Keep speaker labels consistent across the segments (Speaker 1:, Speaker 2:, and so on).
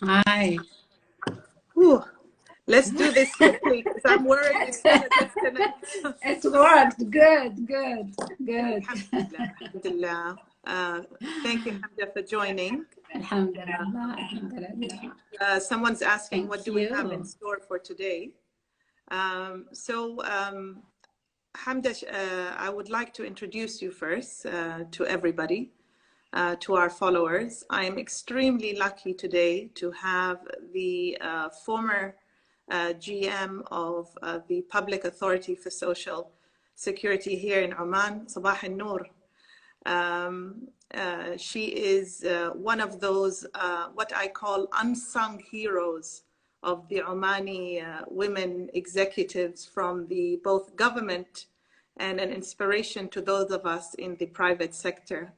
Speaker 1: Hi.
Speaker 2: Whew. Let's do this quickly because I'm worried it's going to disconnect.
Speaker 1: It worked. Good, good, good.
Speaker 2: Alhamdulillah. Alhamdulillah. Thank you, Hamda, for joining.
Speaker 1: Alhamdulillah, alhamdulillah.
Speaker 2: Someone's asking,
Speaker 1: Thank
Speaker 2: what do we have in
Speaker 1: you.
Speaker 2: store for today? Hamda, I would like to introduce you first to everybody, to our followers. I am extremely lucky today to have the former GM of the Public Authority for Social Security here in Oman, Sabah al-Noor. She is one of those, what I call unsung heroes of the Omani women executives from the both government and an inspiration to those of us in the private sector.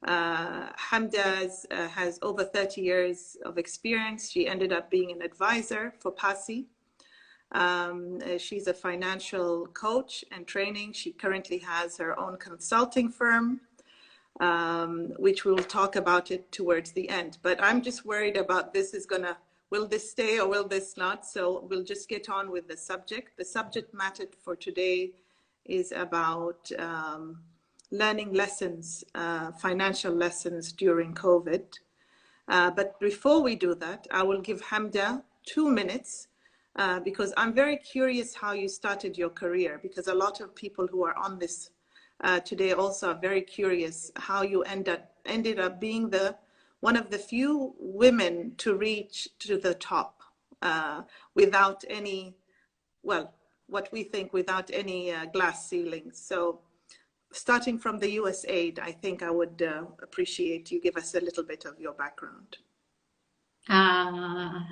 Speaker 2: Hamda has over 30 years of experience. She ended up being an advisor for PASI. She's a financial coach and training. She currently has her own consulting firm, which we'll talk about it towards the end. But I'm just worried about will this stay or will this not? So we'll just get on with the subject. The subject matter for today is about learning lessons, financial lessons during COVID. But before we do that, I will give Hamda 2 minutes because I'm very curious how you started your career, because a lot of people who are on this today also are very curious how you ended up being one of the few women to reach to the top without any, well, what we think without any glass ceilings. So starting from the USAID, I think I would appreciate you give us a little bit of your background.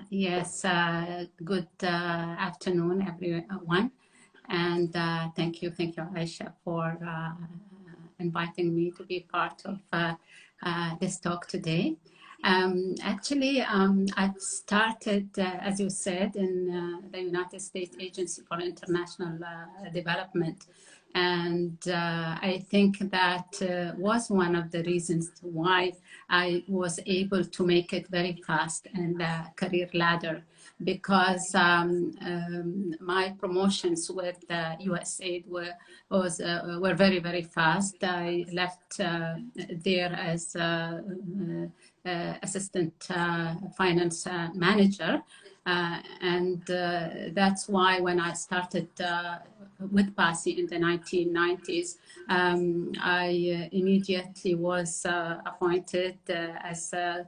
Speaker 1: Yes, good afternoon, everyone. And thank you, Aisha, for inviting me to be part of this talk today. Actually, I've started, as you said, in the United States Agency for International Development. And I think that was one of the reasons why I was able to make it very fast in the career ladder, because my promotions with USAID were very, very fast. I left there as assistant finance manager. And that's why when I started with PASI in the 1990s, I immediately was appointed as a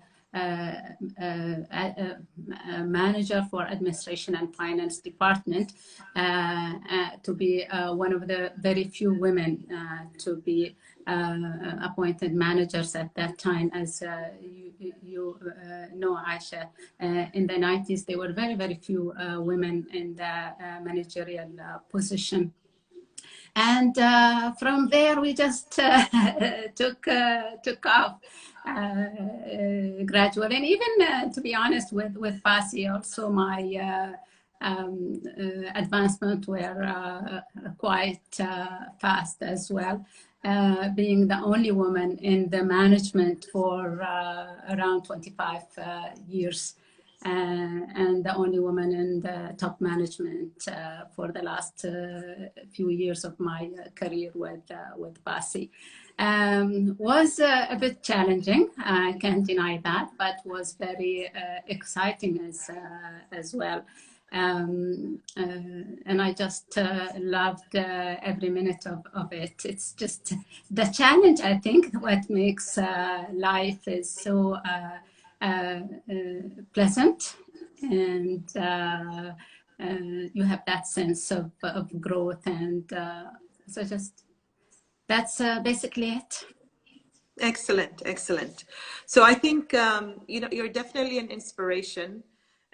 Speaker 1: manager for administration and finance department, to be one of the very few women to be appointed managers at that time. As you know, Aisha, in the 90s, there were very, very few women in the managerial position. And from there, we just took off gradually. And even, to be honest, with PASI, also my advancement were quite fast as well. Being the only woman in the management for around 25 years. And the only woman in the top management for the last few years of my career with PASI. Was a bit challenging, I can't deny that, but was very exciting as well. And I just loved every minute of it. It's just the challenge, I think, what makes life is so pleasant, and you have that sense of growth, and so just that's basically it.
Speaker 2: Excellent, excellent. So I think you know, you're definitely an inspiration,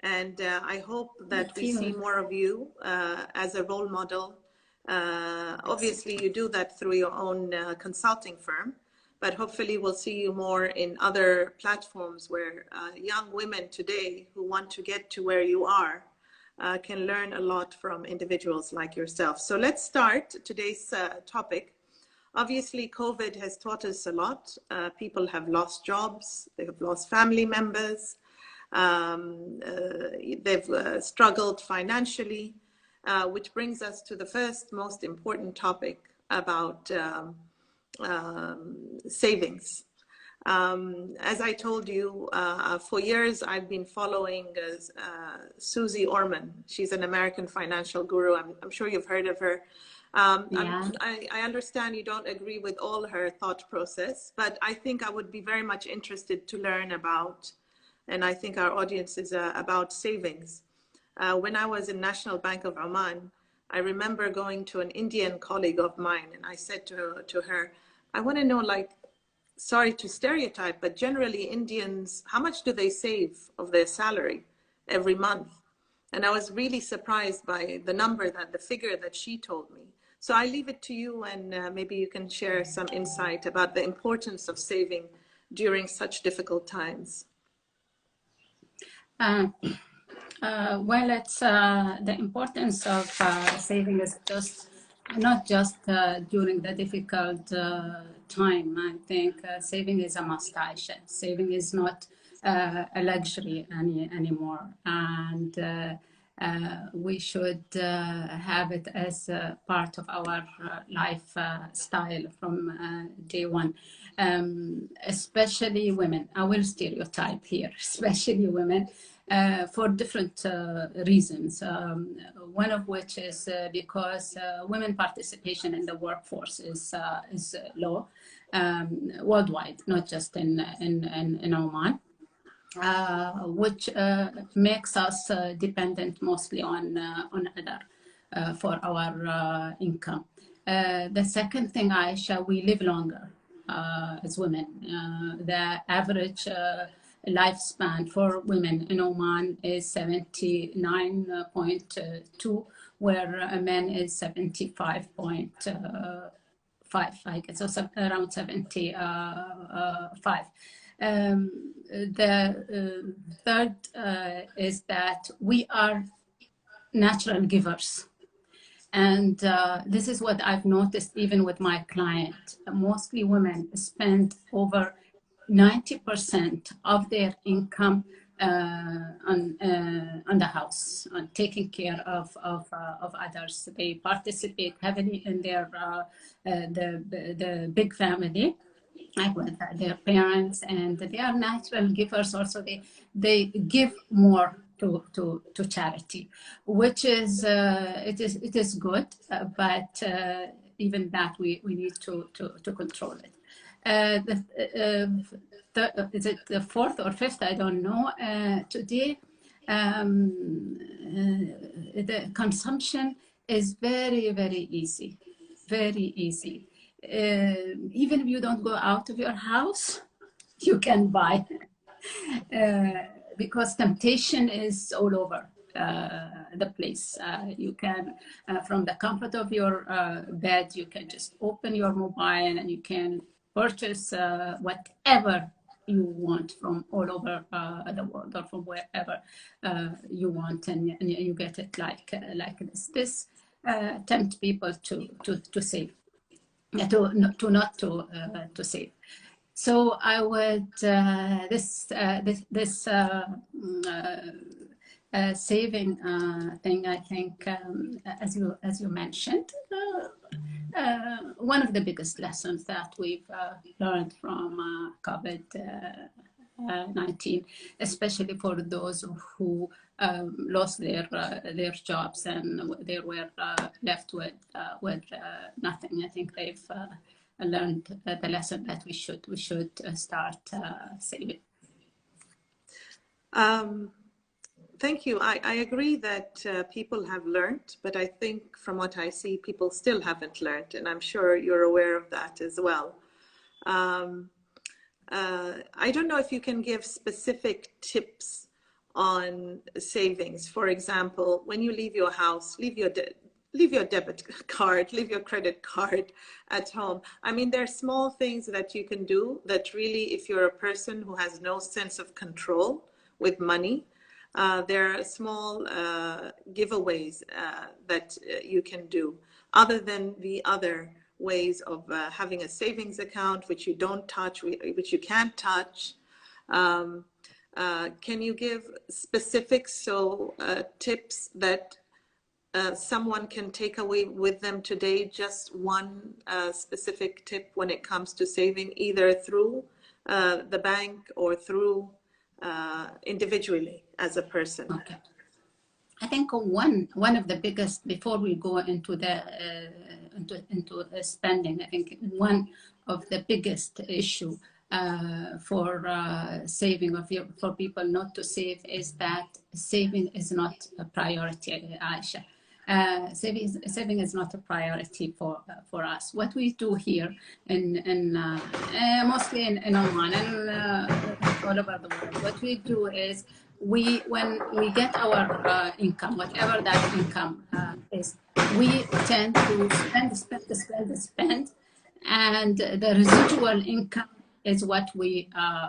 Speaker 2: and I hope that we see more of you as a role model. Obviously, you do that through your own consulting firm, but hopefully we'll see you more in other platforms where young women today who want to get to where you are can learn a lot from individuals like yourself. So let's start today's topic. Obviously, COVID has taught us a lot. People have lost jobs, they have lost family members. They've struggled financially, which brings us to the first most important topic about savings. As I told you, for years I've been following Susie Orman. She's an American financial guru. I'm sure you've heard of her.
Speaker 1: Yeah.
Speaker 2: I understand you don't agree with all her thought process, but I think I would be very much interested to learn about, and I think our audience is about savings. When I was in National Bank of Oman, I remember going to an Indian colleague of mine, and I said to her, I want to know, like, sorry to stereotype, but generally Indians, how much do they save of their salary every month? And I was really surprised by the figure that she told me. So I leave it to you, and maybe you can share some insight about the importance of saving during such difficult times.
Speaker 1: Well, it's the importance of saving is just not just during the difficult time. I think saving is a must, Aisha. Saving is not a luxury anymore, and we should have it as part of our lifestyle from day one. Especially women. I will stereotype here, especially women. For different reasons. One of which is because women participation in the workforce is low worldwide, not just in Oman, which makes us dependent mostly on other for our income. The second thing, Aisha, we live longer as women. The average lifespan for women in Oman is 79.2, where men is 75.5, I guess, so around 75. The third is that we are natural givers. And this is what I've noticed even with my client. Mostly women spend over 90% of their income on the house, on taking care of others. They participate heavily in the big family, like with their parents, and they are natural givers. Also, they give more to charity, which is it is good, but even that we need to control it. Is it the fourth or fifth? I don't know. Today, the consumption is very, very easy, very easy. Even if you don't go out of your house, you can buy, because temptation is all over the place. You can, from the comfort of your bed, you can just open your mobile and you can purchase whatever you want from all over the world, or from wherever you want, and you get it like this. This tempt people to save, to save. So I would saving thing. I think, as you mentioned, one of the biggest lessons that we've learned from COVID-19, especially for those who lost their jobs and they were left with nothing. I think they've learned the lesson that we should start saving.
Speaker 2: Thank you. I agree that people have learned, but I think from what I see, people still haven't learned, and I'm sure you're aware of that as well. I don't know if you can give specific tips on savings. For example, when you leave your house, leave your debit card, leave your credit card at home. I mean, there are small things that you can do that really, if you're a person who has no sense of control with money, there are small giveaways that you can do, other than the other ways of having a savings account, which you don't touch, which you can't touch. Can you give specifics, so tips that someone can take away with them today? Just one specific tip when it comes to saving, either through the bank or through individually as a person.
Speaker 1: Okay. I think one of the biggest, before we go into the into spending, I think one of the biggest issue for saving, for people not to save, is that saving is not a priority, Aisha. Saving is not a priority for us. What we do here mostly in Oman and all over the world, what we do is, when we get our income, whatever that income is, we tend to spend, and the residual income is what we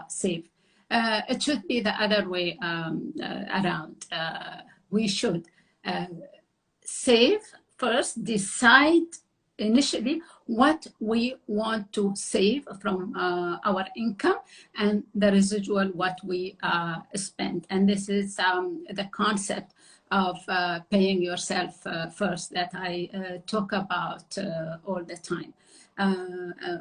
Speaker 1: save. It should be the other way around. We should save first, decide initially what we want to save from our income, and the residual what we spend. And this is the concept of paying yourself first that I talk about all the time.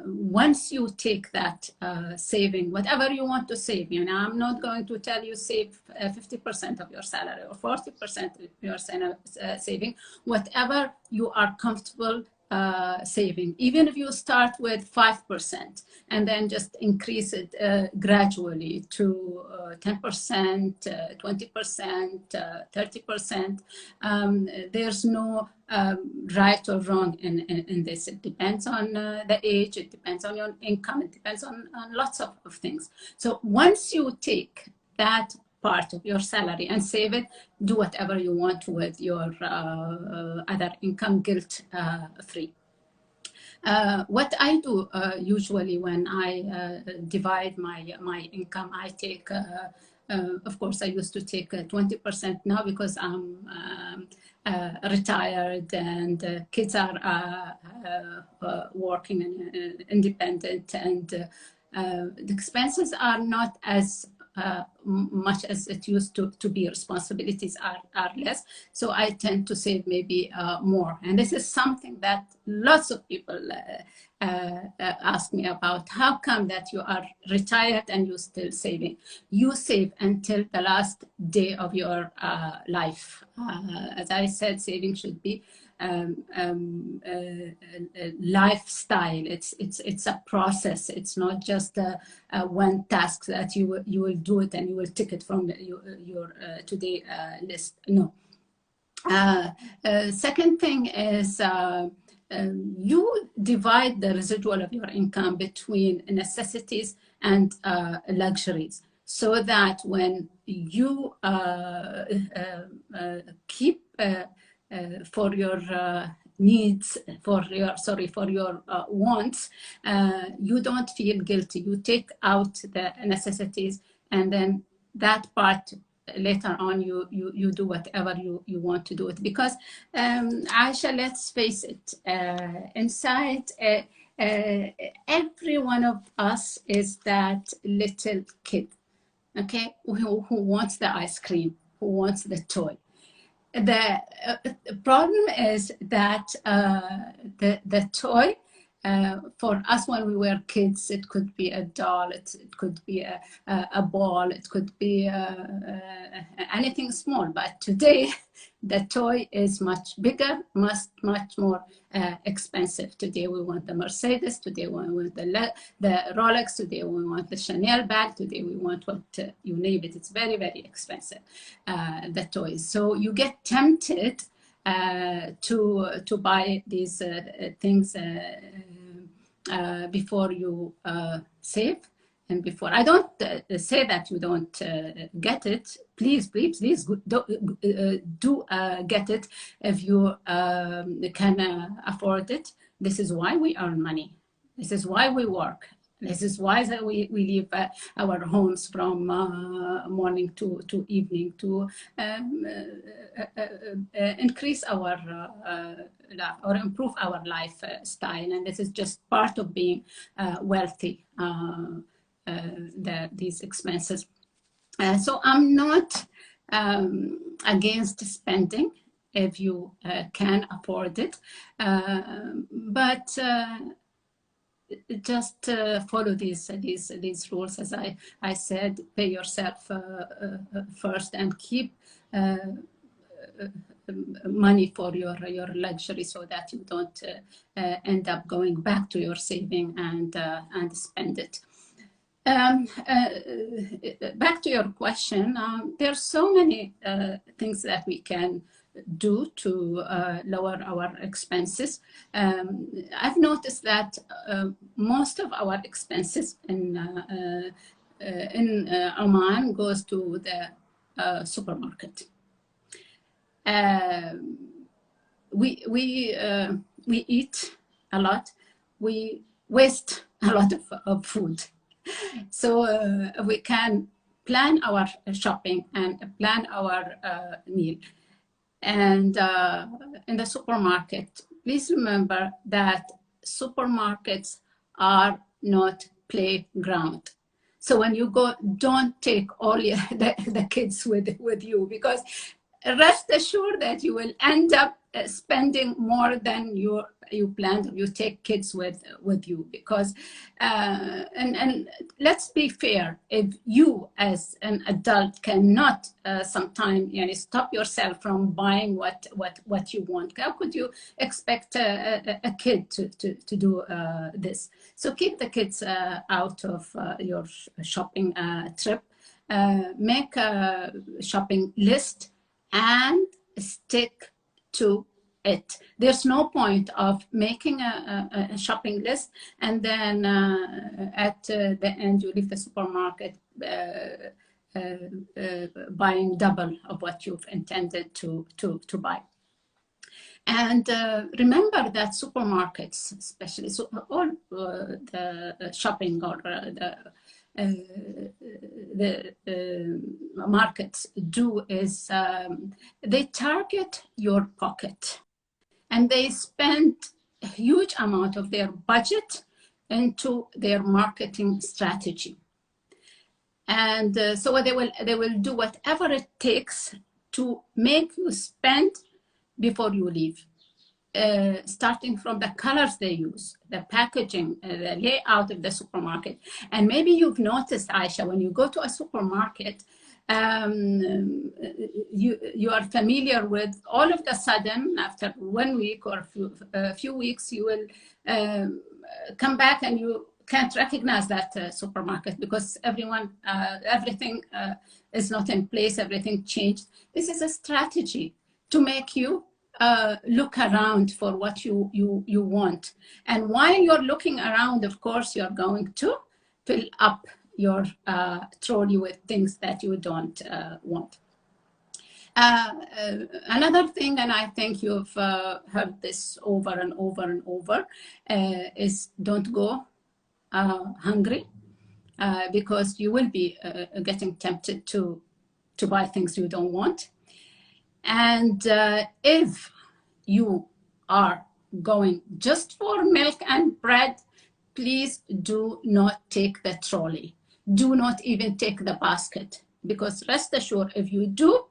Speaker 1: Once you take that saving, whatever you want to save, I'm not going to tell you save 50% of your salary or 40% of your saving, whatever you are comfortable saving. Even if you start with 5% and then just increase it gradually to 10%, 20%, 30%. There's no right or wrong in this. It depends on the age, it depends on your income, it depends on lots of things. So once you take that part of your salary and save it, do whatever you want with your other income, guilt free. What I do usually when I divide my income, I take, of course, I used to take 20% now because I'm retired and kids are working and independent, and the expenses are not as much as it used to be. Responsibilities are less, so I tend to save maybe more. And this is something that lots of people ask me about. How come that you are retired and you're still saving? You save until the last day of your life. As I said, saving should be lifestyle. It's a process. It's not just one task that you will do it and you will tick it from your today list. No. Second thing is you divide the residual of your income between necessities and luxuries, so that when you keep for your needs, for your wants, you don't feel guilty. You take out the necessities, and then that part later on you do whatever you want to do it. Because Aisha, let's face it, inside every one of us is that little kid, okay, who wants the ice cream, who wants the toy. The problem is that the toy, for us when we were kids, it could be a doll, it could be a ball, it could be anything small. But today, the toy is much bigger, much more expensive. Today we want the Mercedes, today we want the Rolex, today we want the Chanel bag, today we want what you name it. It's very, very expensive, the toys. So you get tempted to buy these things before you save. And before, I don't say that you don't get it. Please do get it if you can afford it. This is why we earn money. This is why we work. This is why we leave our homes from morning to evening to increase our life or improve our lifestyle. And this is just part of being wealthy. These expenses. So I'm not against spending if you can afford it, but just follow these rules. As I said, pay yourself first and keep money for your luxury, so that you don't end up going back to your saving and spend it. Back to your question, there's so many things that we can do to lower our expenses. I've noticed that most of our expenses in Oman goes to the supermarket. We eat a lot. We waste a lot of food. So we can plan our shopping and plan our meal. And in the supermarket, please remember that supermarkets are not playground. So when you go, don't take all the kids with you, because rest assured that you will end up spending more than you planned, or you take kids with you, because and let's be fair, if you as an adult cannot sometimes stop yourself from buying what you want, how could you expect a kid to do this? So keep the kids out of your shopping trip. Make a shopping list and stick to it. There's no point of making a shopping list and then at the end you leave the supermarket buying double of what you've intended to buy. And remember that supermarkets, especially, so all the shopping or the markets do is they target your pocket, and they spend a huge amount of their budget into their marketing strategy. And so they will do whatever it takes to make you spend before you leave. Starting from the colors they use, the packaging, the layout of the supermarket. And maybe you've noticed, Aisha, when you go to a supermarket, you are familiar with, all of a sudden, after 1 week or a few weeks, you will come back and you can't recognize that supermarket, because everything is not in place, everything changed. This is a strategy to make you look around for what you want. And while you're looking around, of course, you're going to fill up your trolley with things that you don't want. Another thing, and I think you've heard this over and over and over, is don't go hungry, because you will be getting tempted to buy things you don't want. And if you are going just for milk and bread, please do not take the trolley. Do not even take the basket, because rest assured, if you do,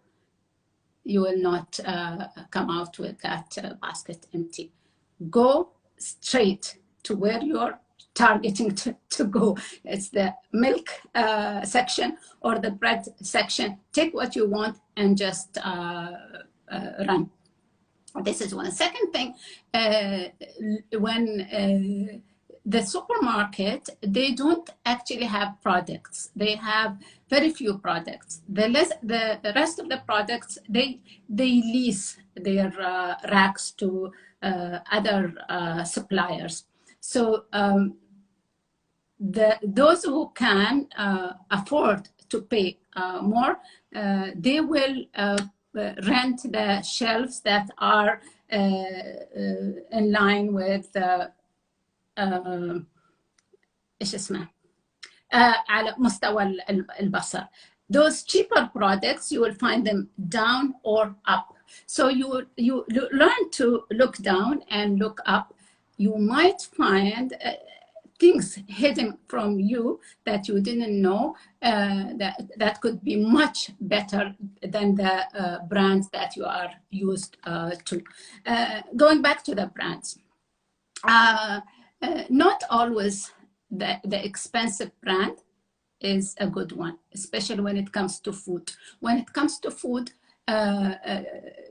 Speaker 1: you will not come out with that basket empty. Go straight to where you're targeting to go. It's the milk section or the bread section. Take what you want and just run. This is one. Second thing, when the supermarket, they don't actually have products. They have very few products. The rest of the products, they lease their racks to other suppliers. So those who can afford to pay more, they will rent the shelves that are in line with ايش اسمه على مستوى البصر. Those cheaper products, you will find them down or up. So you learn to look down and look up. You might find things hidden from you that you didn't know, that could be much better than the brands that you are used to. Going back to the brands, not always the expensive brand is a good one, especially when it comes to food. When it comes to food,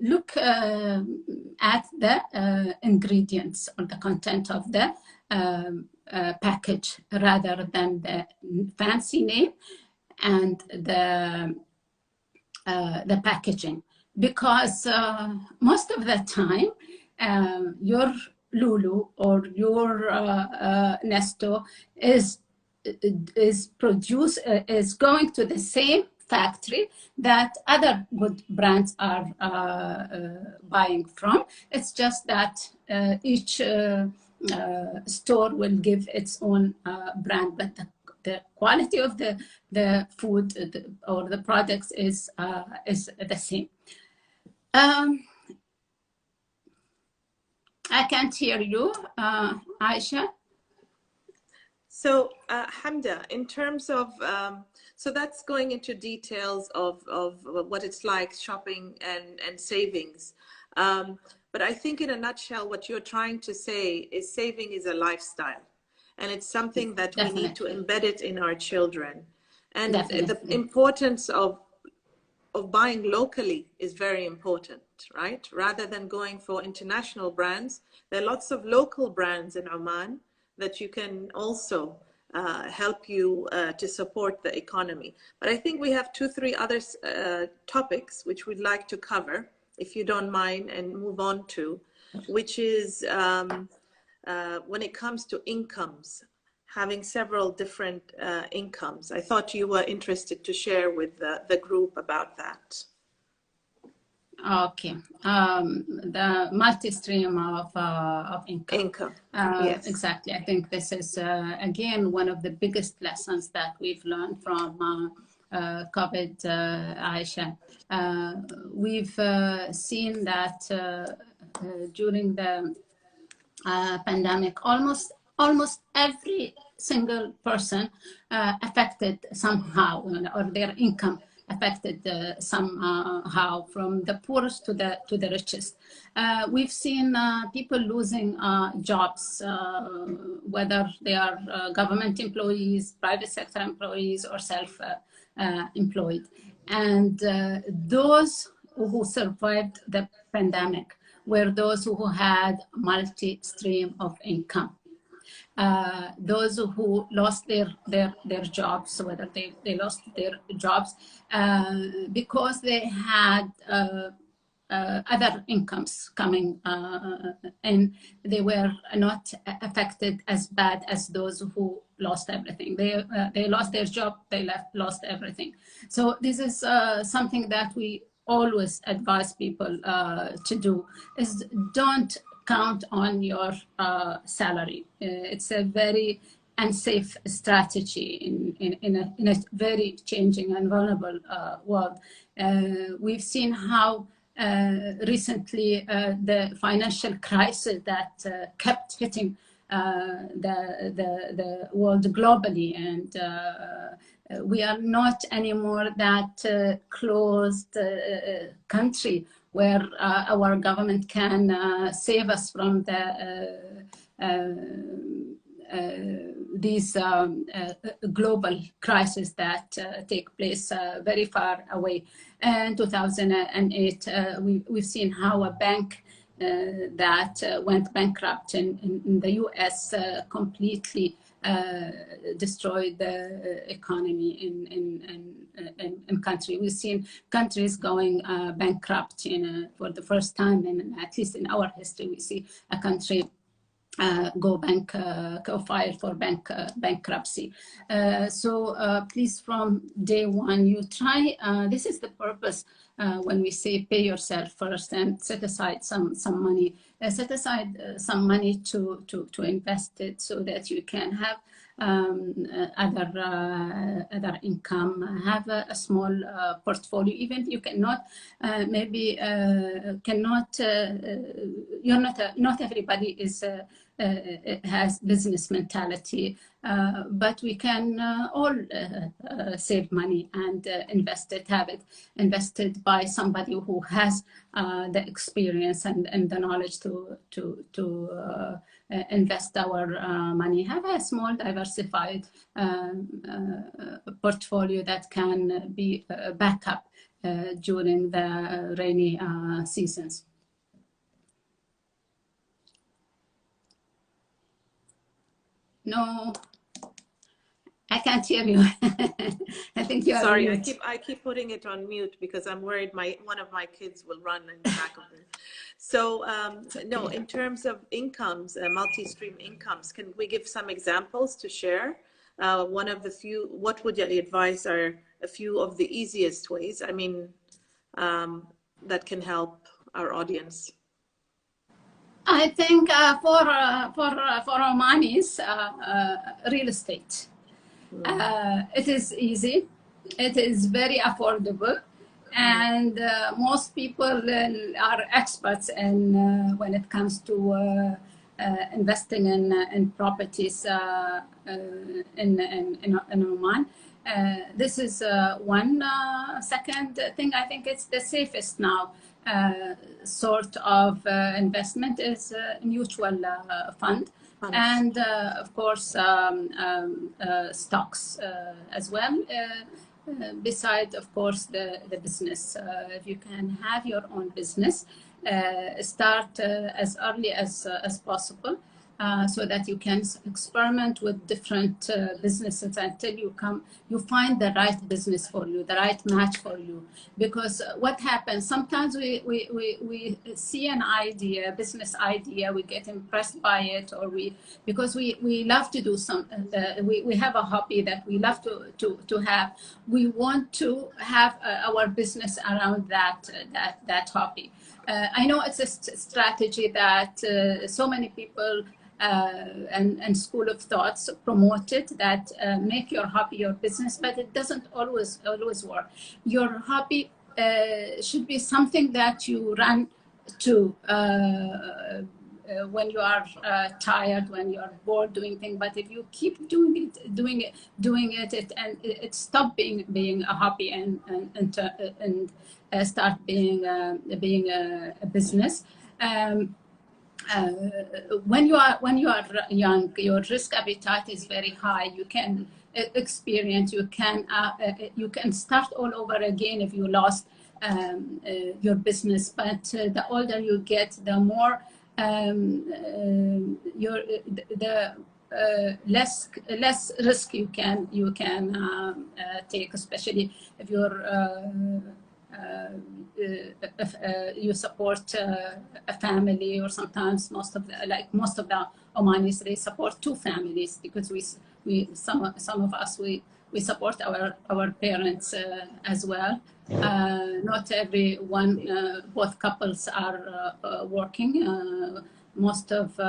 Speaker 1: look at the ingredients or the content of the package rather than the fancy name and the packaging, because most of the time your Lulu or your Nesto is going to the same factory that other good brands are buying from. It's just that each store will give its own brand, but the quality of the food or the products is the same. I can't hear you, Aisha.
Speaker 2: So Hamda, in terms of, so that's going into details of what it's like shopping and savings. But I think in a nutshell, what you're trying to say is saving is a lifestyle. And it's something that we need to embed it in our children. And the importance of buying locally is very important, right? Rather than going for international brands, there are lots of local brands in Oman that you can also help you to support the economy. But I think we have 2-3 other topics which we'd like to cover, if you don't mind, and move on to, which is when it comes to incomes, having several different incomes. I thought you were interested to share with the group about that.
Speaker 1: Okay, the multi-stream of income. Yes. Exactly. I think this is, again, one of the biggest lessons that we've learned from COVID, Aisha. We've seen that during the pandemic, almost every single person affected somehow, or their income affected somehow, from the poorest to the richest. We've seen people losing jobs, whether they are government employees, private sector employees, or self-employed. And those who survived the pandemic were those who had multi-stream of income. Those who lost their jobs, whether they lost their jobs because they had other incomes coming in, they were not affected as bad as those who lost everything. They lost their job, they lost everything. So this is something that we always advise people to do, is don't count on your salary. It's a very unsafe strategy in a very changing and vulnerable world. We've seen how recently the financial crisis that kept hitting the world globally, and we are not anymore that closed country where our government can save us from these global crises that take place very far away. In 2008, we've seen how a bank that went bankrupt in the US completely destroyed the economy in country. We've seen countries going bankrupt for the first time, and at least in our history, we see a country go file for bankruptcy. So please, from day one, you try. This is the purpose when we say pay yourself first and set aside some money. Set aside some money to invest it so that you can have other income, have a small portfolio. Even you cannot not everybody is has business mentality, but we can all save money and have it invested by somebody who has the experience and the knowledge to invest our money. Have a small diversified portfolio that can be a backup during the rainy seasons. No, I can't hear you. I think you are
Speaker 2: Sorry,
Speaker 1: on mute.
Speaker 2: I keep putting it on mute because I'm worried one of my kids will run in the back of it. So no, in terms of incomes, multi-stream incomes, can we give some examples to share? One of the few, what would you advise are a few of the easiest ways, I mean, that can help our audience?
Speaker 1: I think for Omanis, real estate. It is easy. It is very affordable, and most people are experts in when it comes to investing in properties in Oman. This is one. Second thing, I think it's the safest now sort of investment is mutual fund. And of course, stocks as well. Beside, of course, the business. If you can have your own business, start as early as possible. So that you can experiment with different businesses until you find the right business for you, the right match for you. Because what happens, sometimes we see an idea, business idea, we get impressed by it, or because we love to do something, we have a hobby that we love to have. We want to have our business around that hobby. I know it's a strategy that so many people and school of thoughts promoted that make your hobby your business, but it doesn't always work. Your hobby should be something that you run to when you are tired, when you are bored doing things. But if you keep doing it, and it stop being a hobby and start being a business. When you are young, your risk appetite is very high. You can experience. You can start all over again if you lost your business. But the older you get, the more less risk you can take, especially if you're. If you support a family, or sometimes most of the Omanis, they support two families, because some of us we support our parents as well. Not everyone, both couples are working. Most of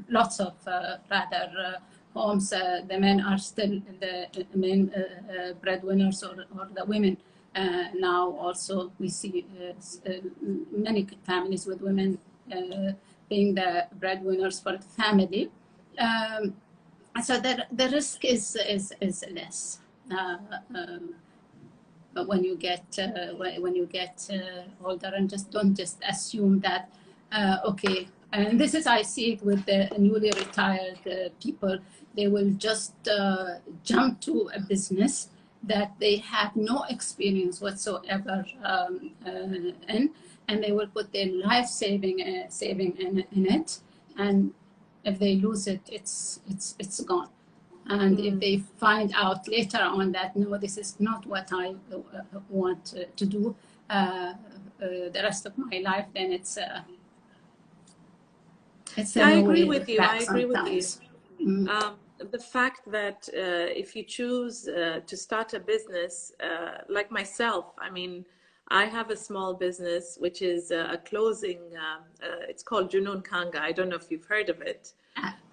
Speaker 1: lots of rather homes, the men are still the main breadwinners, or the women. Now also we see many families with women being the breadwinners for the family. So the risk is less. But when you get older, and don't assume that okay. And this is, I see it with the newly retired people. They will just jump to a business that they have no experience whatsoever in, and they will put their life saving in it, and if they lose it, it's gone. And if they find out later on that no, this is not what I want to do the rest of my life, then it's
Speaker 2: I agree with you. I agree with you. The fact that if you choose to start a business, like myself, I mean, I have a small business, which is a clothing, it's called Junoon Kanga. I don't know if you've heard of it,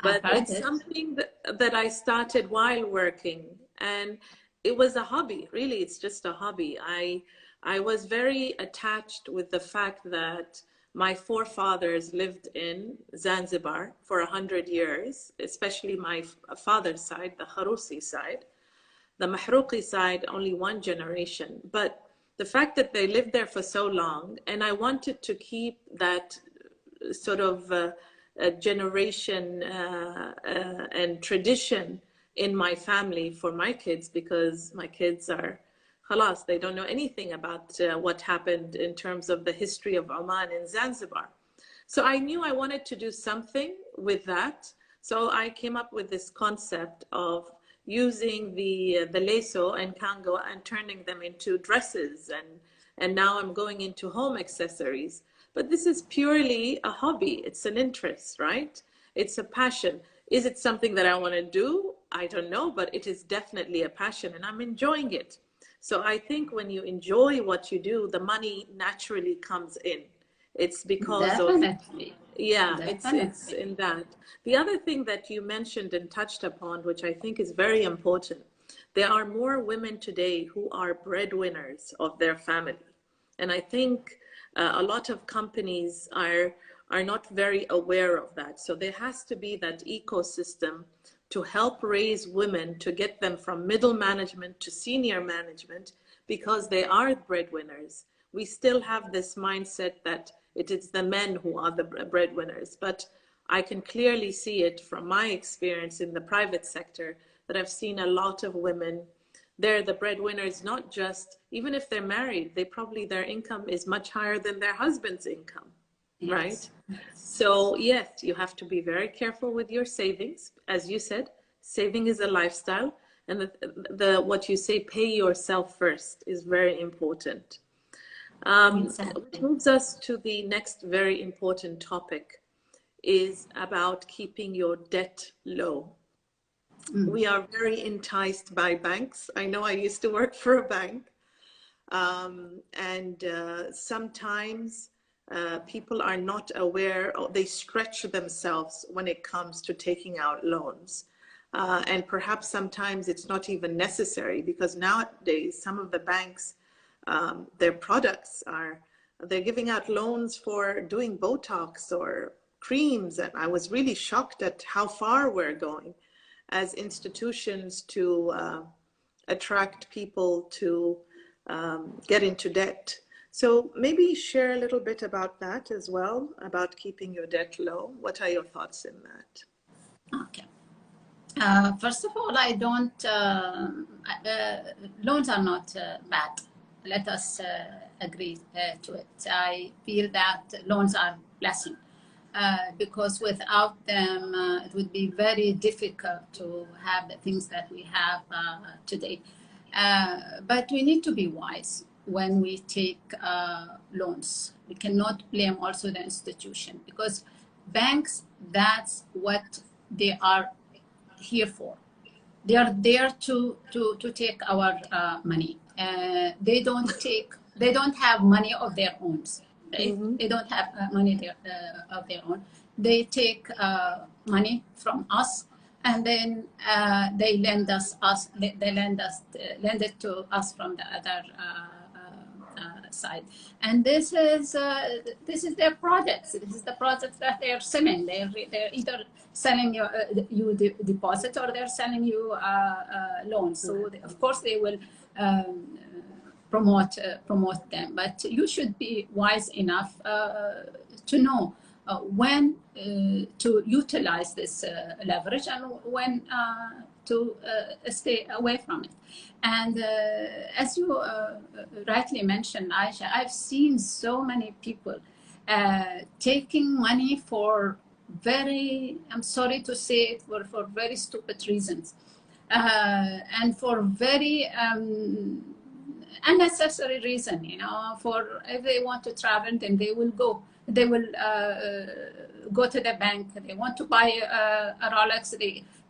Speaker 2: but it's something that I started while working, and it was a hobby. Really, it's just a hobby. I was very attached with the fact that my forefathers lived in Zanzibar for 100 years, especially my father's side, the Kharusi side. The Mahruqi side, only one generation. But the fact that they lived there for so long, and I wanted to keep that sort of generation and tradition in my family for my kids, because my kids are khalas, they don't know anything about what happened in terms of the history of Oman and Zanzibar. So I knew I wanted to do something with that. So I came up with this concept of using the leso and kango and turning them into dresses, and now I'm going into home accessories. But this is purely a hobby. It's an interest, right? It's a passion. Is it something that I want to do? I don't know, but it is definitely a passion and I'm enjoying it. So I think when you enjoy what you do, the money naturally comes in. It's because
Speaker 1: Definitely.
Speaker 2: of, yeah,
Speaker 1: Definitely.
Speaker 2: it's in that. The other thing that you mentioned and touched upon, which I think is very important, there are more women today who are breadwinners of their family. And I think a lot of companies are not very aware of that. So there has to be that ecosystem to help raise women, to get them from middle management to senior management, because they are breadwinners. We still have this mindset that it is the men who are the breadwinners, but I can clearly see it from my experience in the private sector that I've seen a lot of women. They're the breadwinners, not just, even if they're married, they probably, their income is much higher than their husband's income,
Speaker 1: Yes.
Speaker 2: right? So yes, you have to be very careful with your savings. As you said, saving is a lifestyle, and what you say, pay yourself first, is very important. Which moves us to the next very important topic, is about keeping your debt low. We are very enticed by banks. I know I used to work for a bank, and sometimes people are not aware, or they stretch themselves when it comes to taking out loans. And perhaps sometimes it's not even necessary, because nowadays some of the banks, their products are, they're giving out loans for doing Botox or creams. And I was really shocked at how far we're going as institutions to attract people to get into debt. So maybe share a little bit about that as well, about keeping your debt low. What are your thoughts in that?
Speaker 1: Okay. First of all, I don't, loans are not bad. Let us agree to it. I feel that loans are blessing. Because without them, it would be very difficult to have the things that we have today. But we need to be wise when we take loans. We cannot blame also the institution, because banks, that's what they are here for. They are there to take our money. They don't have money of their own. Right?
Speaker 2: Mm-hmm.
Speaker 1: They don't have money of their own. They take money from us, and then they lend it to us from the other side. And this is their projects. This is the projects that they are selling. They're either selling you deposit, or they're selling you loans. So of course they will promote them, but you should be wise enough to know when to utilize this leverage, and when to stay away from it. And as you rightly mentioned, Aisha, I've seen so many people taking money for very, I'm sorry to say it, for very stupid reasons, and for very unnecessary reason. For if they want to travel, then they will go to the bank. They want to buy a Rolex,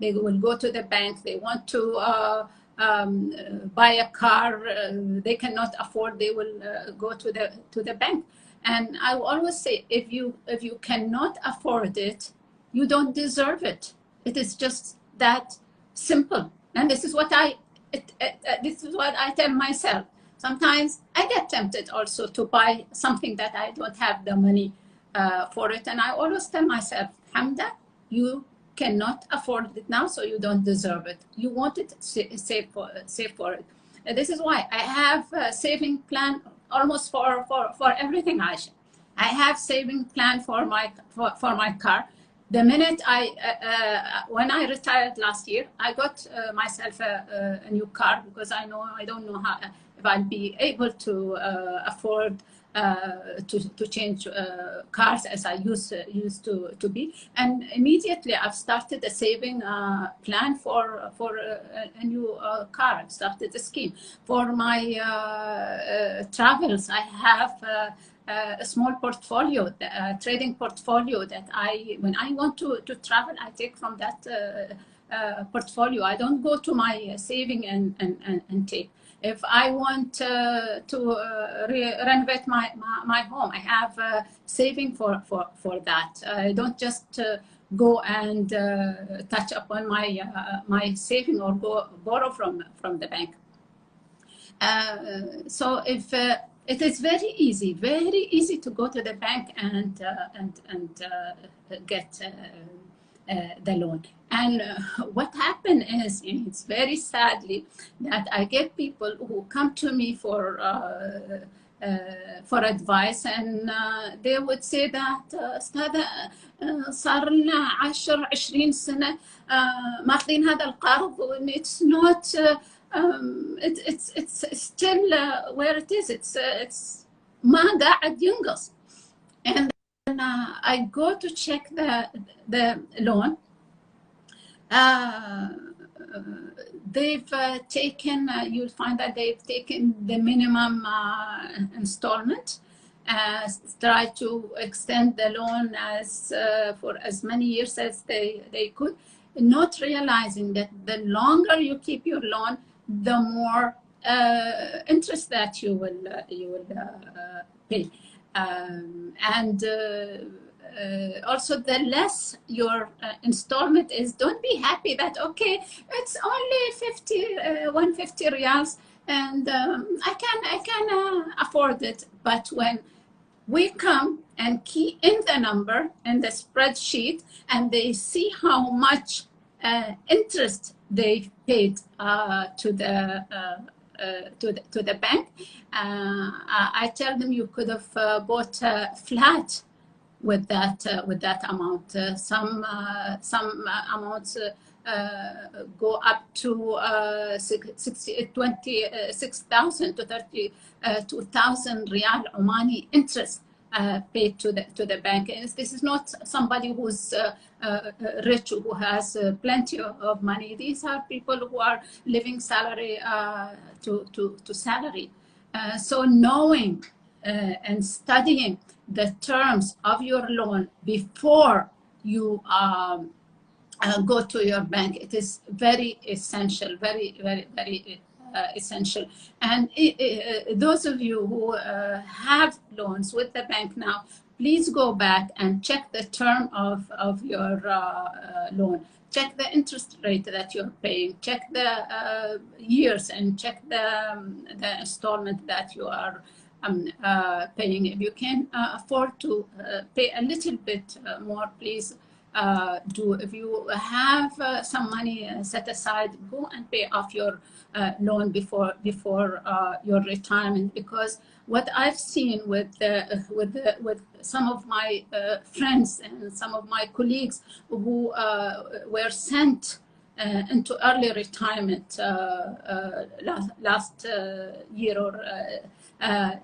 Speaker 1: they will go to the bank. They want to buy a car they cannot afford, they will go to the bank. And I will always say, if you cannot afford it, you don't deserve it. It is just that simple. And this is what I tell myself. Sometimes I get tempted also to buy something that I don't have the money for it. And I always tell myself, Hamda, you cannot afford it now, so you don't deserve it. You want it, save for it. And this is why I have a saving plan almost for everything, Aisha. I have saving plan for my car. The minute when I retired last year, I got myself a new car because I don't know how if I'll be able to afford to change cars as I used to be. And immediately I've started a saving plan for a new car. I've started a scheme for my travels. I have a small portfolio, a trading portfolio that when I want to travel, I take from that portfolio. I don't go to my saving and take. If I want to renovate my home, I have saving for that. I don't just go and touch upon my saving or go borrow from the bank. So if it is very easy to go to the bank and get the loan. And what happened is, it's very sadly that I get people who come to me for advice, and they would say that أستاذة صار لنا 10-20 سنة ماخذين هذا القرض, and it's not it's still where it is. It's ما قاعد ينقص. And then I go to check the loan. They've taken, you'll find that they've taken the minimum installment, try to extend the loan for as many years as they could, not realizing that the longer you keep your loan, the more interest that you will pay. Also, the less your installment is, don't be happy that, okay, it's only 150 riyals and I can afford it. But when we come and key in the number in the spreadsheet and they see how much interest they paid to the bank, I tell them you could have bought flat with that amount. Some amounts go up to 26,000 to 32,000 riyal Omani interest paid to the bank. And this is not somebody who's rich, who has plenty of money. These are people who are living salary to salary. So knowing and studying the terms of your loan before you go to your bank, it is very essential, very essential. And those of you who have loans with the bank now, please go back and check the term of your loan. Check the interest rate that you're paying, check the years, and check the installment that you are paying. If you can afford to pay a little bit more, please do. If you have some money set aside, go and pay off your loan before your retirement. Because what I've seen with some of my friends and some of my colleagues who were sent into early retirement last year or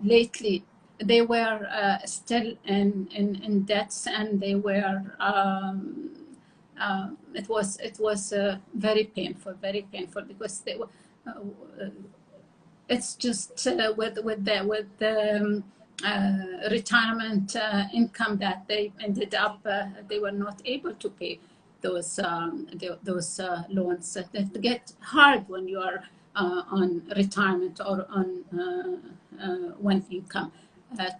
Speaker 1: lately, they were still in debts, and they were it was very painful because they were it's just with the retirement income that they ended up they were not able to pay those loans. It gets hard when you are on retirement or on one income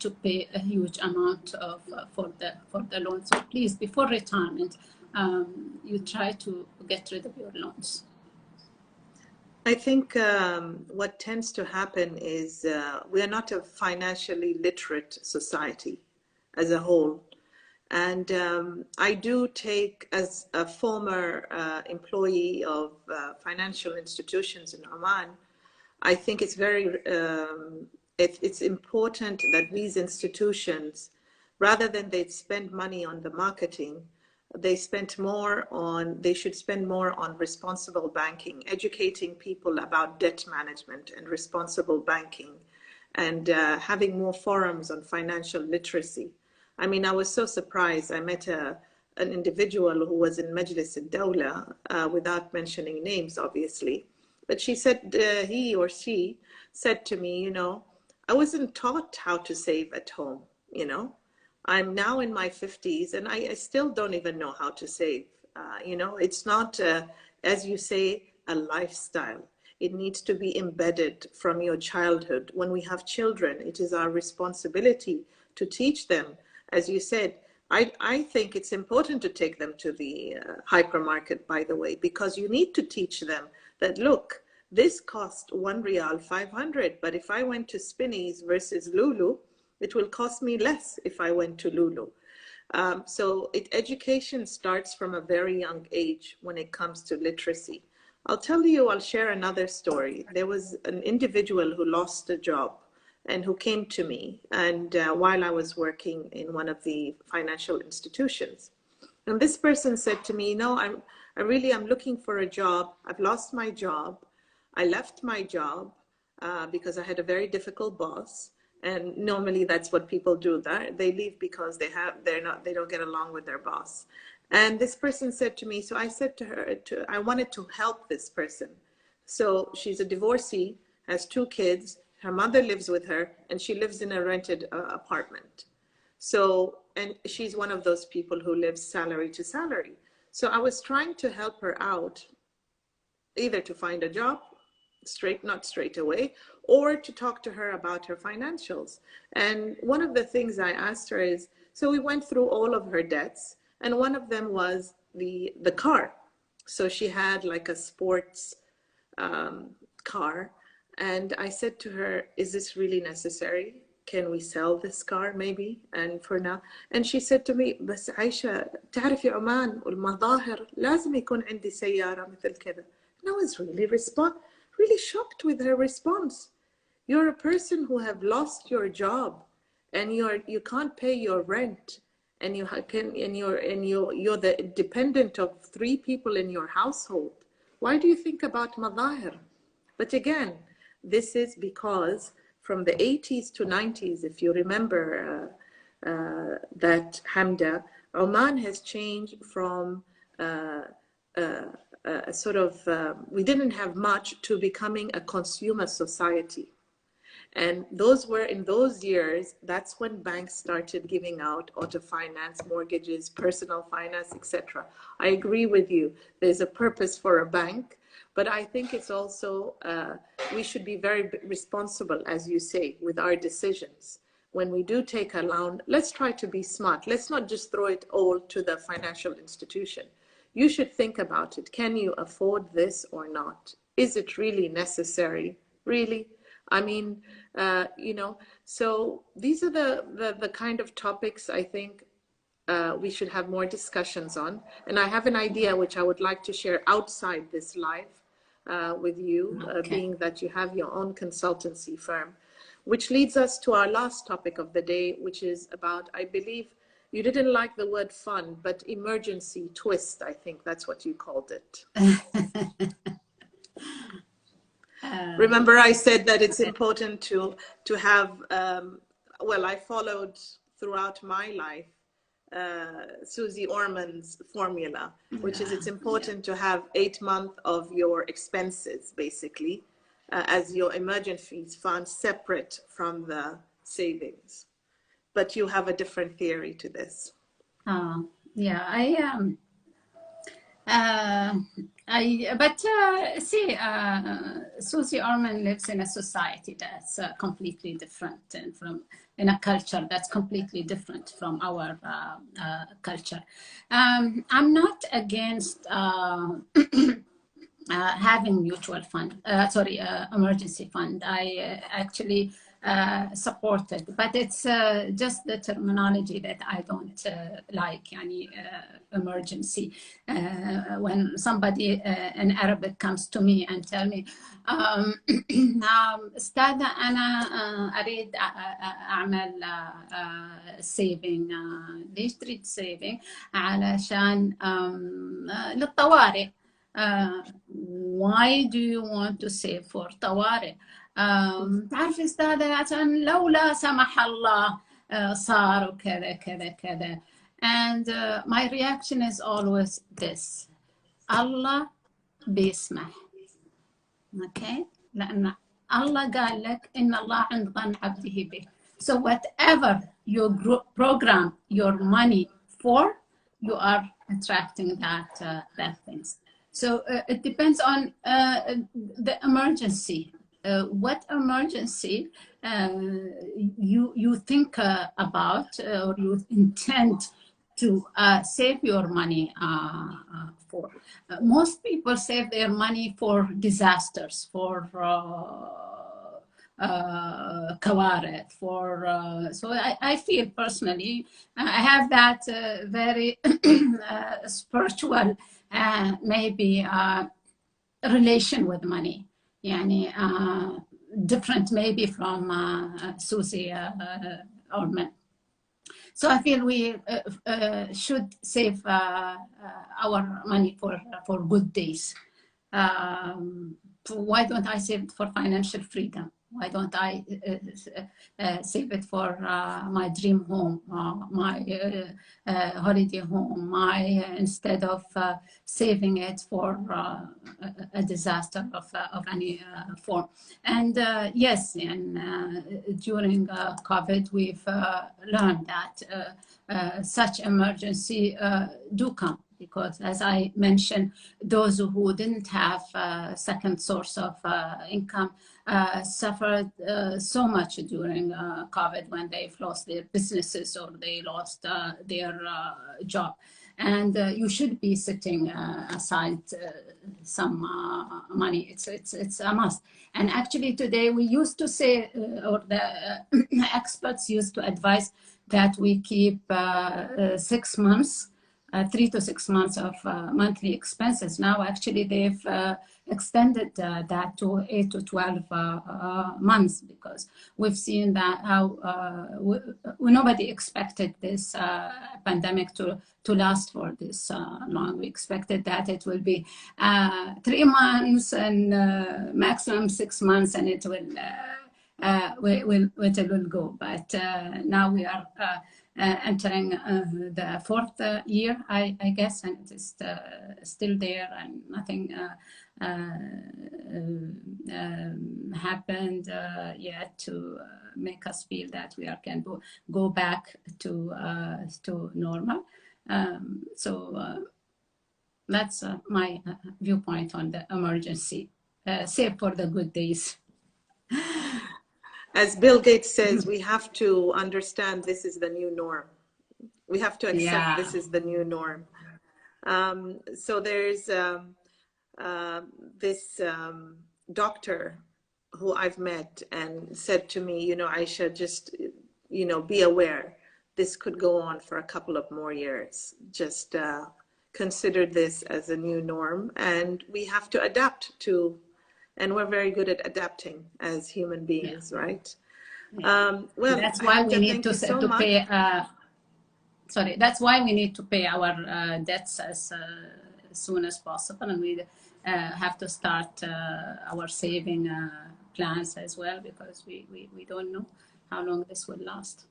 Speaker 1: to pay a huge amount for the loan. So please, before retirement, you try to get rid of your loans.
Speaker 2: I think what tends to happen is we are not a financially literate society as a whole. And I do take, as a former employee of financial institutions in Oman, I think it's very, it's important that these institutions, rather than they spend money on the marketing, they should spend more on responsible banking, educating people about debt management and responsible banking, and having more forums on financial literacy. I mean, I was so surprised. I met an individual who was in Majlis al-Dawla, without mentioning names, obviously. But she said, he or she said to me, you know, I wasn't taught how to save at home, you know. I'm now in my 50s and I still don't even know how to save. You know, it's not, as you say, a lifestyle. It needs to be embedded from your childhood. When we have children, it is our responsibility to teach them. As you said, I think it's important to take them to the hypermarket, by the way, because you need to teach them that, look, this cost 1 Riyal 500, but if I went to Spinneys versus Lulu, it will cost me less if I went to Lulu. So education starts from a very young age when it comes to literacy. I'll share another story. There was an individual who lost a job and who came to me, and while I was working in one of the financial institutions. And this person said to me, you know, I'm looking for a job. I've lost my job. I left my job because I had a very difficult boss. And normally that's what people do. They leave because they don't get along with their boss. And this person said to me, so I said to her, I wanted to help this person. So she's a divorcee, has 2 kids. Her mother lives with her, and she lives in a rented apartment. So, and she's one of those people who lives salary to salary. So I was trying to help her out, either to find a job, not straight away, or to talk to her about her financials. And one of the things I asked her is, so we went through all of her debts, and one of them was the car. So she had like a sports car. And I said to her, is this really necessary? Can we sell this car maybe? And for now, and she said to me, بس عايشة تعرفي عمان والمظاهر لازم يكون عندي سيارة مثل كذا. And I was really shocked with her response. You're a person who have lost your job, and you can't pay your rent, and you're the dependent of 3 people in your household. Why do you think about madahir? But again, this is because from the 80s to 90s, if you remember that, Hamda, Oman has changed from sort of, we didn't have much, to becoming a consumer society. And in those years, that's when banks started giving out auto finance, mortgages, personal finance, etc. I agree with you. There's a purpose for a bank. But I think it's also, we should be very responsible, as you say, with our decisions. When we do take a loan, let's try to be smart. Let's not just throw it all to the financial institution. You should think about it. Can you afford this or not? Is it really necessary? Really? I mean, you know, so these are the kind of topics I think we should have more discussions on. And I have an idea which I would like to share outside this live with you, being that you have your own consultancy firm, which leads us to our last topic of the day, which is about, I believe, you didn't like the word fun, but emergency twist, I think that's what you called it. Remember I said that it's important to have, well, I followed throughout my life Susie Orman's formula, which is it's important to have 8 months of your expenses, basically, as your emergency fund separate from the savings. But you have a different theory to this.
Speaker 1: Yeah, Susie Orman lives in a society that's completely different, and in a culture that's completely different from our culture. I'm not against having mutual fund, emergency fund. I actually supported. But it's just the terminology that I don't like. Yani, emergency. When somebody in Arabic comes to me and tell me أستاذة أنا أريد أعمل saving. ليش تريد saving؟ علشان للطوارئ. Why do you want to save for طوارئ؟ تعرفي أستاذة عشان لو لا سمح الله صار وكذا كذا كذا. And my reaction is always this: الله بيسمح. Okay? لأن الله قال لك إن الله عند ظن عبده به. So whatever you program your money for, you are attracting that things. So it depends on the emergency. What emergency you think about or you intend to save your money for. Most people save their money for disasters, for kawaret, for so I feel personally I have that very spiritual maybe relation with money. Yani, different maybe from Susie or men. So I feel we should save our money for good days. Why don't I save it for financial freedom? Why don't I save it for my dream home, my holiday home, instead of saving it for a disaster of any form? And yes, during COVID, we've learned that such emergency do come. Because as I mentioned, those who didn't have a second source of income suffered so much during COVID when they've lost their businesses or they lost their job. And you should be setting aside some money. It's a must. And actually today we used to say, or the experts used to advise that we keep 6 months 3 to 6 months of monthly expenses. Now, actually, they've extended that to 8 to 12 months because we've seen that how nobody expected this pandemic to last for this long. We expected that it will be 3 months and maximum 6 months, and it will go. But now we are entering the 4th year, I guess, and it is still there, and nothing happened yet to make us feel that we can go back to normal. So that's my viewpoint on the emergency, save for the good days.
Speaker 2: As Bill Gates says, we have to understand this is the new norm. We have to accept this is the new norm. So there's this doctor who I've met and said to me, Aisha, just, be aware. This could go on for a couple of more years. Just consider this as a new norm. And we have to adapt to. And we're very good at adapting as human beings, right?
Speaker 1: Yeah. Well, that's why we need to pay. That's why we need to pay our debts as soon as possible, and we have to start our saving plans as well, because we don't know how long this will last.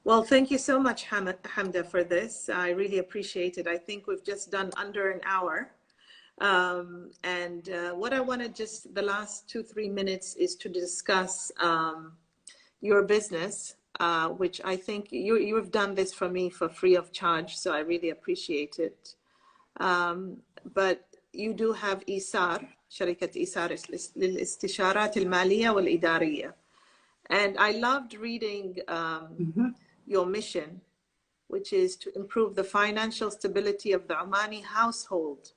Speaker 2: Well, thank you so much, Hamda, for this. I really appreciate it. I think we've just done under an hour. And what I wanted just the last 2-3 minutes is to discuss your business, which I think you've done this for me for free of charge, so I really appreciate it. But you do have إيسار, شركة إيسار للاستشارات المالية والإدارية. And I loved reading your mission, which is to improve the financial stability of the Omani household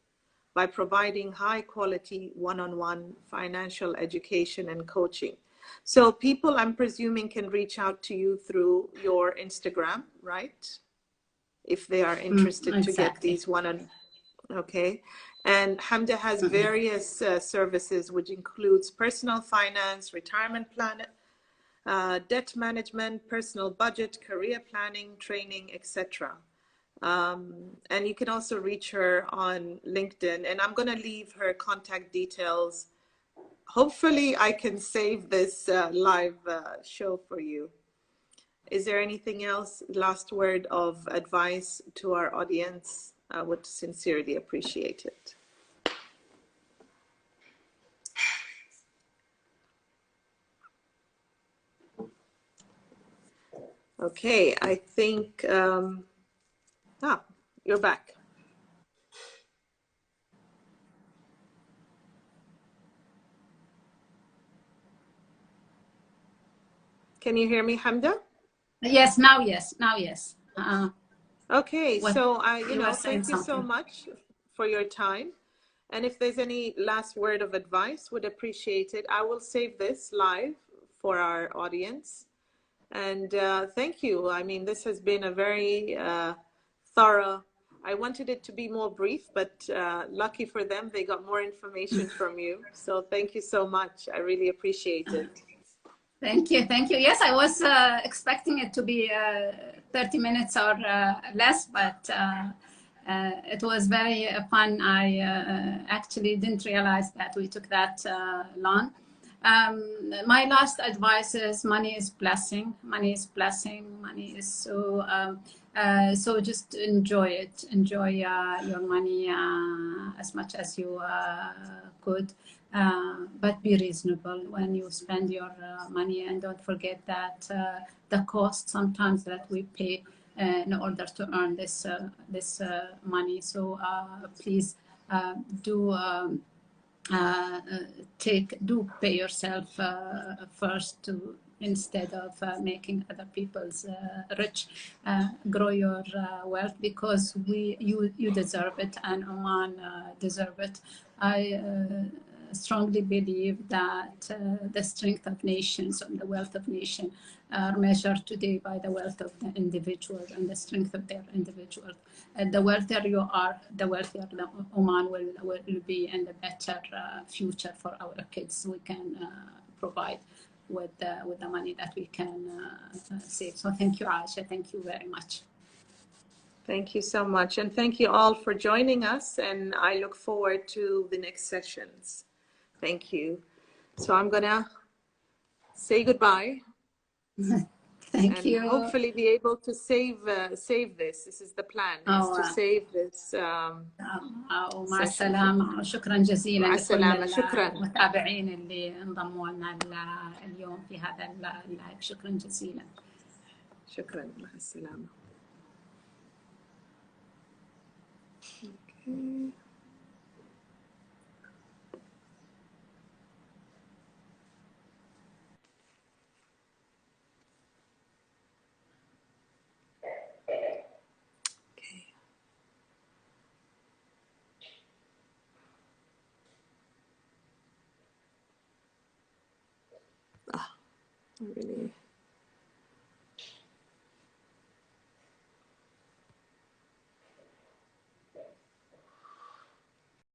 Speaker 2: by providing high quality one-on-one financial education and coaching. So people, I'm presuming, can reach out to you through your Instagram, right? If they are interested to get
Speaker 1: Exactly.
Speaker 2: these one-on. Okay. And Hamda has various services, which includes personal finance, retirement plan, debt management, personal budget, career planning, training, etc. And you can also reach her on LinkedIn. And I'm going to leave her contact details. Hopefully, I can save this live show for you. Is there anything else? Last word of advice to our audience? I would sincerely appreciate it. Okay, I think, you're back. Can you hear me, Hamda?
Speaker 1: Yes, now yes, now yes.
Speaker 2: Okay, so
Speaker 1: You were saying
Speaker 2: thank you so
Speaker 1: something.
Speaker 2: much for your time. And if there's any last word of advice, would appreciate it. I will save this live for our audience. And thank you. I mean, this has been a very thorough. I wanted it to be more brief, but lucky for them, they got more information from you. So thank you so much. I really appreciate it.
Speaker 1: Thank you, thank you. Yes, I was expecting it to be 30 minutes or less, but it was very fun. I actually didn't realize that we took that long. My last advice is money is blessing. Money is blessing. Money is so just enjoy it. Enjoy your money as much as you could. But be reasonable when you spend your money, and don't forget that the cost sometimes that we pay in order to earn this money. So please do pay yourself first to, instead of making other people's rich. Grow your wealth, because you deserve it, and Oman deserve it. I strongly believe that the strength of nations and the wealth of nations are measured today by the wealth of the individual and the strength of their individual. And the wealthier you are, the wealthier the Oman will be, and the better future for our kids we can provide with the money that we can save. So thank you, Aisha. Thank you very much.
Speaker 2: Thank you so much. And thank you all for joining us. And I look forward to the next sessions. Thank you. So I'm going to say goodbye.
Speaker 1: Thank you.
Speaker 2: Hopefully be able to save this. This is the plan, is to save this
Speaker 1: ومع السلامة. شكرا جزيلا
Speaker 2: مع
Speaker 1: لكل
Speaker 2: السلامة. شكرا.
Speaker 1: المتابعين اللي انضموا لنا اليوم في هذا اللايف. شكرا جزيلا.
Speaker 2: شكرا. مع السلامة. Okay. Really